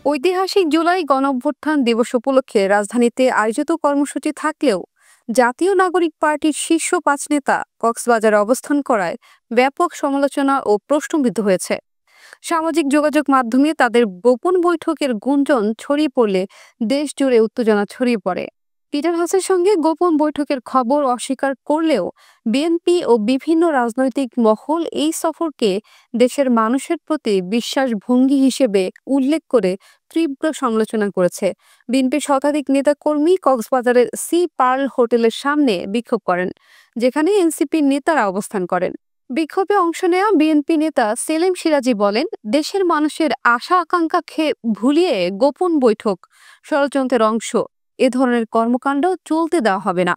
ঐতিহাসিক জুলাই গণঅভ্যুত্থান দিবস উপলক্ষে রাজধানীতে আয়োজিত কর্মসূচি থাকলেও জাতীয় নাগরিক পার্টির শীর্ষ ৫ নেতা কক্সবাজারে অবস্থান করায় ব্যাপক সমালোচনা ও প্রশ্নবিদ্ধ হয়েছে। সামাজিক যোগাযোগ মাধ্যমে তাদের গোপন বৈঠকের গুঞ্জন ছড়িয়ে পড়লে দেশ জুড়ে উত্তেজনা ছড়িয়ে পড়ে। পিটার হাসের সঙ্গে গোপন বৈঠকের খবর অস্বীকার করলেও বিএনপি ও বিভিন্ন রাজনৈতিক মহল এই সফরকে দেশের মানুষের প্রতি বিশ্বাস ভঙ্গি হিসেবে উল্লেখ করে তীব্র সমালোচনা করেছে। বিএনপির শতাধিক নেতাকর্মী কক্সবাজারের সি পার্ল হোটেলের সামনে বিক্ষোভ করেন, যেখানে এনসিপির নেতারা অবস্থান করেন। বিক্ষোভে অংশ নেওয়া বিএনপি নেতা সেলিম সিরাজি বলেন, দেশের মানুষের আশা আকাঙ্ক্ষাকে ভুলিয়ে গোপন বৈঠক ষড়যন্ত্রের অংশ। এ ধরনের কর্মকাণ্ড চলতে দেওয়া হবে না।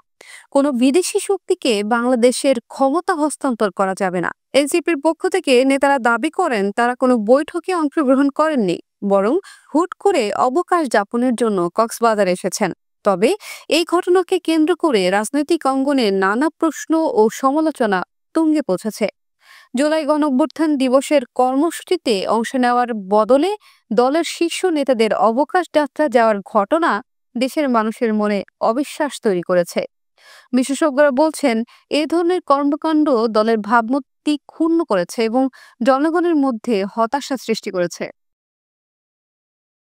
কোনো বিদেশি শক্তিকে বাংলাদেশের ক্ষমতা হস্তান্তর করা যাবে না। এনসিপির পক্ষ থেকে নেতারা দাবি করেন, তারা কোনো বৈঠকে অংশগ্রহণ করেননি, বরং হুট করে অবকাশ যাপনের জন্য কক্সবাজার এসেছেন। তবে এই ঘটনাকে কেন্দ্র করে রাজনৈতিক অঙ্গনে নানা প্রশ্ন ও সমালোচনা তুঙ্গে পৌঁছেছে। জুলাই গণঅভ্যুত্থান দিবসের কর্মসূচিতে অংশ নেওয়ার বদলে দলের শীর্ষ নেতাদের অবকাশ যাত্রা যাওয়ার ঘটনা দেশের মানুষের মনে অবিশ্বাস তৈরি করেছে। বিশেষজ্ঞরা বলছেন, এ ধরনের কর্মকাণ্ড দলের ভাবমূর্তি ক্ষুণ্ণ করেছে এবং জনগণের মধ্যে হতাশা সৃষ্টি করেছে।